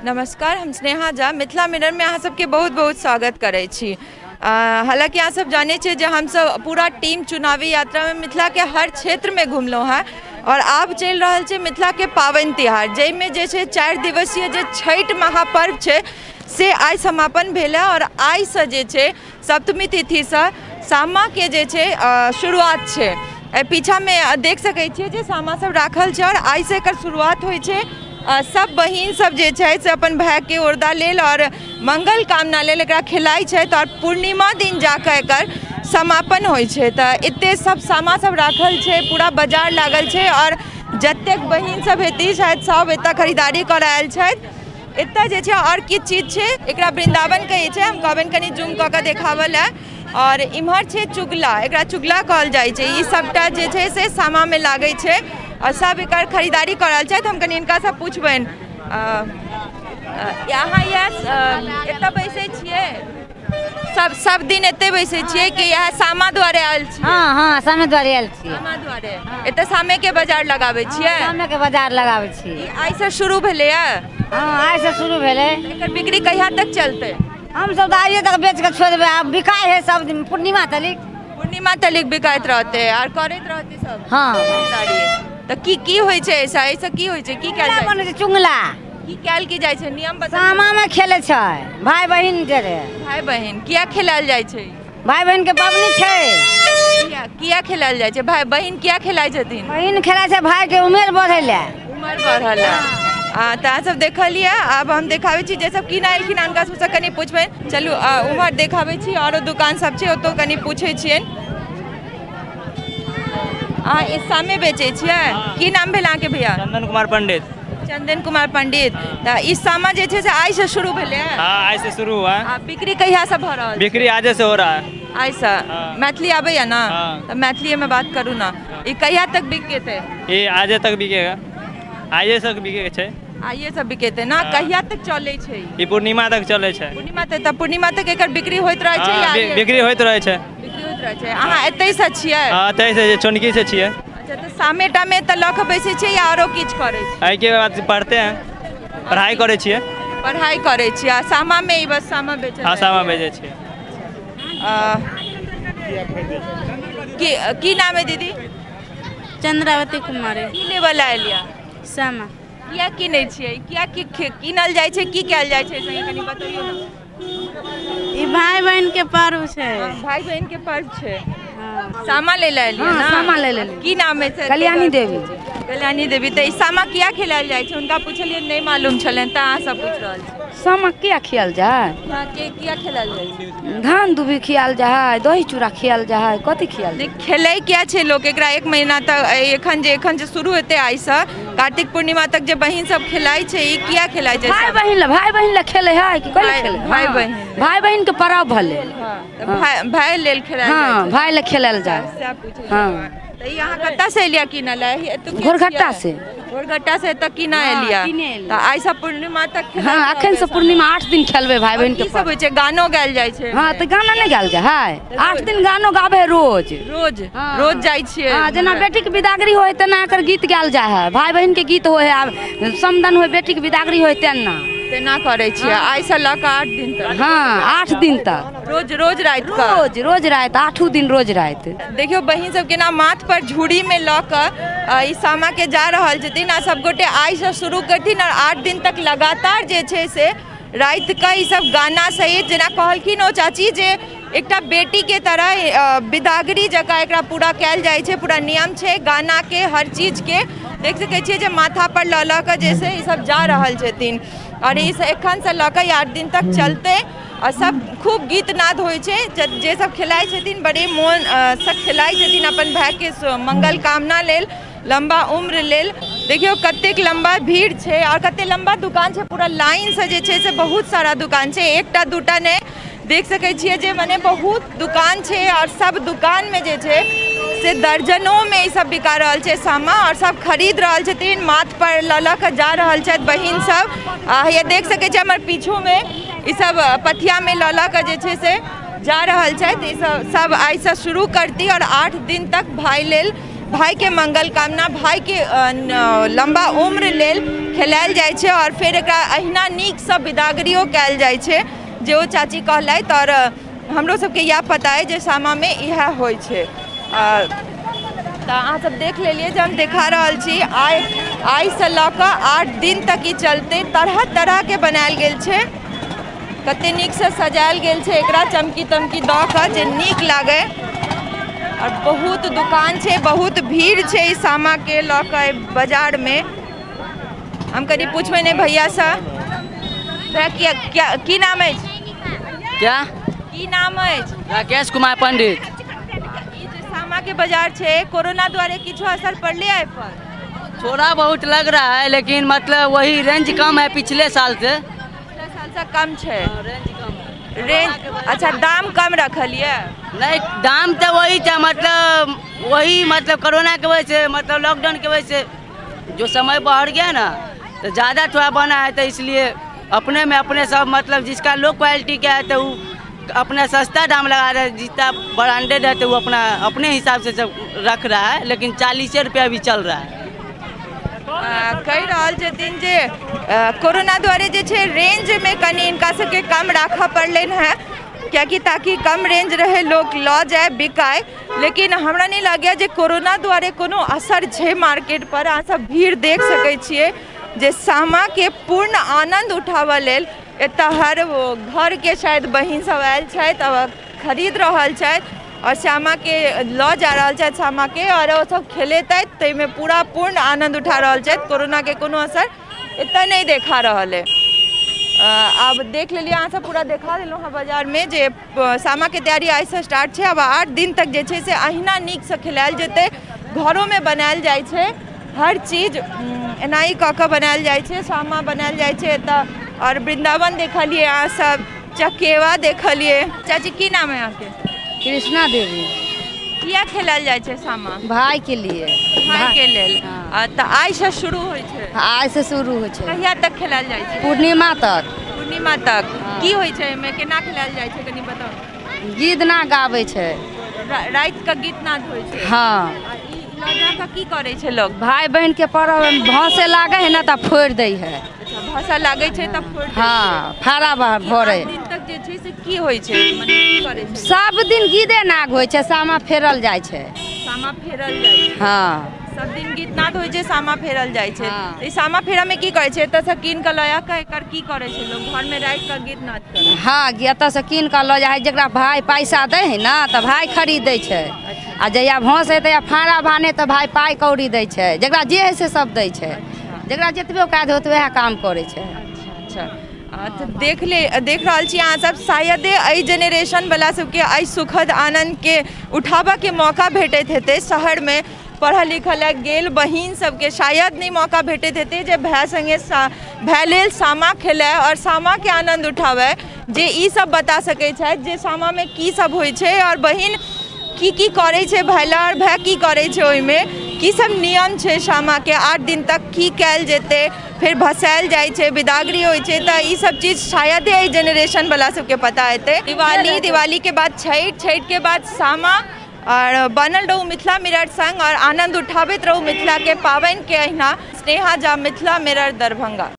नमस्कार, हम स्नेहा झा मिथिला मिरर में अहाँ सबके बहुत बहुत स्वागत करै छी। हालांकि अहाँ सब जाने छे जे हम सब पूरा टीम चुनावी यात्रा में मिथिला के हर क्षेत्र में घुमलों हैं और आब चल रहा है मिथिला के पावन तिहार, जैमें जे छे 4 दिवसीय जे छठ महापर्व छे से आई समापन भेल है और आई से जे छे सप्तमी तिथि से सामा के जे छे शुरुआत छे। पीछा में देख सकै छियै जे सामा सब राखल छे और आई से एकर शुरुआत होइ छे। सब बहिन सब जे छै से अपन भाई के ओरदा लेल और मंगल कामना लेल एकरा खिलाई छै और पूर्णिमा दिन जाकर एकर समापन होइ छै। त एते सब सामा सब राखल छै, पूरा बाजार लागल छै और जतेक बहिन सब हेती शायद सब एतऽ खरीदारी कर आयल छथि। एतऽ जे छै और किछु चीज छै, एकरा वृंदावन कहै छै, हम कहबनि कनी जूम कऽ के देखावल है। और इम्हर छे चुगला, एकरा चुगला कहल जाइ छै। ई सबटा जे छै से सामा में लागै छै और सब एकर खरीदारी करल छै। हम कनी इनका सब पूछबनि, यहाँ एतऽ बैसे छियै सब दिन एते बैसे छियै कि यह सामा द्वारे आयल छियै? हाँ सामे द्वारे आयल छियै। सामा द्वारे एतऽ सामे के बाजार लगाबै छियै? सामे के बाजार लगाबै छियै। आइ से शुरू भेलै है? हाँ आइ से शुरू भेलै। एकर बिक्री कहिया तक चलतै? हम सब आइए तक बेच के छोड़ देबै, अब बिकाय है सब दिन पूर्णिमा तलिक बिकाइत रहते और करैत रहते सब। हाँ तो की होइ छै ऐसा की होइ छै, की कैल जाइ छै? चुंगला की कैल की जाइ छै, नियम बता। सामा में खेले छै भाई बहिन जे रे। भाई बहिन किया खेलाल जाइ छै? भाई बहिन के पाबनि छै। किया खेलाल जाइ छै? भाई बहिन किया खेलाइ छथिन? बहिन खेलाइ छै भाई के उम्र बढ़ै ले। तो सब देखलिए। अब हम देखावे छी जे सब किना एलखिन हुनका सबसे कनी पूछबै। चलू उम्हर देखावे छी और दुकान सब छै, ओतो कनी पूछे छियन। इस सामे बेचे छियै? की नाम भेल अहाँ के भैया? चंदन कुमार पंडित। चंदन कुमार पंडित। तो इस सामा जे छे से आई से शुरू भेले है? हाँ आज से शुरू हुआ है। बिक्री कहिया से भ रहल? बिक्री आज से हो रहा है। आई से? मैथिली आबे या ना? तो मैथिली में बात करू ना। ये कहिया तक बिकेते? ये आज तक बिकेगा, आज तक बिकेगा छै। आइए सब बिकेते ना? कहिया तक चले छै? ये पूर्णिमा तक चले छै। पूर्णिमा तक एकर बिक्री होइत रहे छै या बिक्री होइत रहे छै? बिक्री होइत रहे छै। अहाँ एतै से छियै? हां एतै से, चोनकी से छियै। अच्छा, तो सामेटा में त लख बैसे छियै या आरो किछ करे छै? आई के बाद पढ़ते हैं, पढ़ाई करे छियै। पढ़ाई करे छियै सामा में? ई बस सामा बेचे? हां सामा बेचे छियै। की नाम है दीदी? चंद्रावती कुमारी। की लेवल आलिया? सामा किया किनै छियै? किया किनल जाइ छै, की कैल जाइ छै, सही कनी बतइयो ना। ई भाई बहन के पर्व छै। भाई बहन के पर्व छै। सामा ले लिया ना? सामा ले ले। की नाम है सर? कल्याणी देवी। कल्याणी देवी। तो सामा किया खिलायल जाइ छै? उनका पूछलिए नहीं मालूम छलन त अहाँ सब पूछ रहल छी। सामा किया खियाल जाय? किया खिलायल जाइ छै? धान दुबी खियाल जाय, दही चूड़ा खियाल जाय, कथि खियाल जाय? खेलै किया छै लोग एकरा? 1 महीना तक एखन जे शुरू हेतै आई से कार्तिक पूर्णिमा तक जे बहिन सब खिलाई छै, ई किया खिलाई छै? भाई बहिन ले खेले है कि कोई खेले? भाई बहिन के पर्व भले। भाई लेल खेलायल जाइ छै। हां भाई ले खेलल जाय। हां तो यहाँ कत्ता से एलिया किनल है? घोरघट्टा से। घोरघट्टा से तक किना एलिया? तो आई से पूर्णिमा तक खेला? हां अखन से पूर्णिमा 8 दिन खेलबे भाई बहन के। सब होय छै? गानो गायल जाइ छै? हां तो गाना नहीं गायल जाय है। 8 दिन गानो गाबे रोज जाइ छियै। हां जना बेटी के विदागरी होय तना एकर गीत गायल जाय है। भाई बहन के गीत होय है, समदन होय, बेटी के विदागरी होय तेना करे छियै। आई से ल के 8 दिन तक? हां 8 दिन तक रोज रात का? रोज रात, 8 दिन रोज रात। देखियो बहिन सब के ना माथ पर झूड़ी में ल के ई सामा के जा रहल छथिन आ सब गोटे आई से शुरू करथिन और 8 दिन तक लगातार जे छै से रात का ई सब गाना सहित जेना कहलखिन ओ चाची जे एकटा बेटी के तरह विदागरी जगह एकरा पूरा कैल जाइ छै। पूरा नियम छै गाना के, हर चीज के। देख सकै छियै जे माथा पर ल के जैसे ई सब जा रहल छथिन और इस एखन से ल के 8 दिन तक चलते और सब खूब गीत नाद होइ छै। जे सब खिलाइ छथिन बड़े मोन से खिलाइ छथिन अपन भाई के मंगल कामना लेल, लंबा उम्र लेल। देखियो कतेक लंबा भीड़ छै और कते लंबा दुकान छै। पूरा लाइन से जे छै से बहुत सारा दुकान छै, एकटा दूटा ने। देख सकै छियै जे मने बहुत दुकान छै और सब दुकान में जे छै से दर्जनों में ई सब बिका रहल छै सामा और सब खरीद रहल छथिन। माथ पर ल के जा रहल छै बहिन सब। ये देख सकै छियै हमर पीछू में ई सब पथिया में ल के जे छै से जा रहल छै। सब आई से शुरू करती और 8 दिन तक भाई लेल भाई के मंगल कामना, भाई के लंबा उम्र लेल खेलायल जाइ छै और फिर एकरा अहिना नीक सँ विदागरियो कयल जाइ छै जे ओ चाची कहलथि। और हमरो सबके इएह पता है जे सामा में इएह होइ छै। तो अहाँ सब देख लेलिए जे हम देखा रहल छी आइ से लऽ कऽ 8 दिन तक ई चलते, तरह तरह के बनायल गेल छै, कते नीक से सजायल गेल छै एकरा चमकी तमकी दऽ कऽ जे नीक लागे। और बहुत दुकान छै, बहुत भीड़ छै ई सामा के लऽ कऽ बाजार में। हम कनी पूछबै ने भैया से, क्या की नाम है? क्या की नाम है? राकेश कुमार पंडित। ई जे सामा के बाजार छै, कोरोना द्वारा किछु असर पड़ले है पर? थोड़ा बहुत लग रहा है, लेकिन मतलब वही रेंज कम है पिछले साल से। पिछले साल से कम छै रेंज कम। रेंज अच्छा, दाम कम रखलिए? नहीं, दाम तो वही था, मतलब वही मतलब कोरोना की वजह से, मतलब लॉकडाउन की वजह से जो समय बढ़ गया ना, तो ज़्यादा थोड़ा बना है, तो इसलिए अपने में अपने सब मतलब जिसका लो क्वालिटी का है तो वो अपना सस्ता दाम लगा रहा है, जितना ब्रांडेड है तो वो अपने हिसाब से सब रख रहा है, लेकिन 40 रुपया भी चल रहा है। कही रहल छथिन जे कोरोना द्वारे जे छै रेंज में कनी इनका सबके कम राखऽ पड़लनि है, क्योंकि ताकि कम रेंज रहे, लोग लऽ जाए बिकाए। लेकिन हमरा नहीं लगे जे कोरोना द्वारे कोनो असर छै मार्केट पर। अहाँ सब भीड़ देख सकै छियै जे सामा के पूर्ण आनंद उठावऽ लेल एतऽ हर घर के शायद बहिन सब आयल छथि, अब खरीद रहल छथि और सामा के लऽ जा रहल छथि सामा के, और वो सब खेलेतथि, ताहिमे पूरा पूर्ण आनंद उठा रहल छथि। कोरोना के कोनो असर एतऽ नहीं देखा रहल है। अब देख लेलिए, अहाँ सब पूरा देखा देलहुँ हँ बाजार में जे सामा के तैयारी आइ से स्टार्ट है। अब 8 दिन तक जे छै से अहिना नीक से खिलायल जेतै, घरों में बनायल जाइ छै, हर चीज एनाही कऽ कऽ बनायल जाइ छै, सामा बनायल जाइ छै एतऽ। और वृंदावन देखलिए अहाँ सब, चकेवा देखलिए। चाची की नाम है अहाँके? कृष्णा देवी। किया खेलायल जाइ छै सामा? भाई के लिए। भाई के लेल। तऽ आइ से शुरू होइ छै? आज से शुरू हो छै। कहिया तक खेलायल जाइ छै? पूर्णिमा तक। पूर्णिमा तक। की होइ छै एहिमे, केना खेलायल जाइ छै कनी बताउ? गीत ना गाबै छै, राति के गीत नाद होइ छै। हाँ। ई लऽ जा कऽ की करै छै लोग? भाई बहन के पर्व भौसे लागे है ना तो फोड़ दै है। अच्छा, भाषा लागै छै तब फोड़ दै छै। हाँ, फाड़ा भरे। 8 दिन तक जे छै से की होइ छै, मने की करै छै? सब दिन गीते नाग होइ छै, सामा फेरल जाइ छै। सामा फेरल जाइ छै। हाँ, सब दिन गीत नाद होइ छै, सामा फेरल जाइ छै। हाँ। ई सामा फेरा में की करै छै? एतऽ से कीन कऽ लया कऽ एकर की करै छै लोग? घर में राखि कऽ गीत नाद करै? हाँ, एतऽ से कीन कऽ लऽ जाइ है, जकरा भाई पैसा दै है ना तो भाई खरीदै छै। आ जहिया भौस है तहिया फाड़ा भाने तो भाई पाई कौड़ी दै छै, जकरा जे है से सब दै छै, जकरा जतबे औकात हो वएह काम करै छै। अच्छा, तो देख रहल छी अहाँ सब, शायदे एहि जेनरेशन वाला सबके एहि सुखद आनंद के उठाबऽ के मौका भेटैत हेतै। शहर में पढ़ल लिखल गेल बहिन सबके शायद नहीं मौका भेटैत हेतै जे भाई संगे भाई लेल सामा खेलै और सामा के आनंद उठाबै, जे ई सब बता सकै छथि जे सामा में की सब होइ छै और बहिन की करै छै भाई ला, और भाई की करै छै, ओहिमे की सब नियम छै सामा के, 8 दिन तक की कयल जेतै, फिर भसायल जाइ छै, विदागरी होइ छै। तऽ ई सब चीज शायद एहि जेनरेशन वाला सबके पता हेतै। दिवाली के बाद छठि के बाद सामा। और बनल रहू मिथिला मिरर संग और आनंद उठाबैत रहू मिथिला के पावनि के। अहिना स्नेहा झा, मिथिला मिरर, दरभंगा।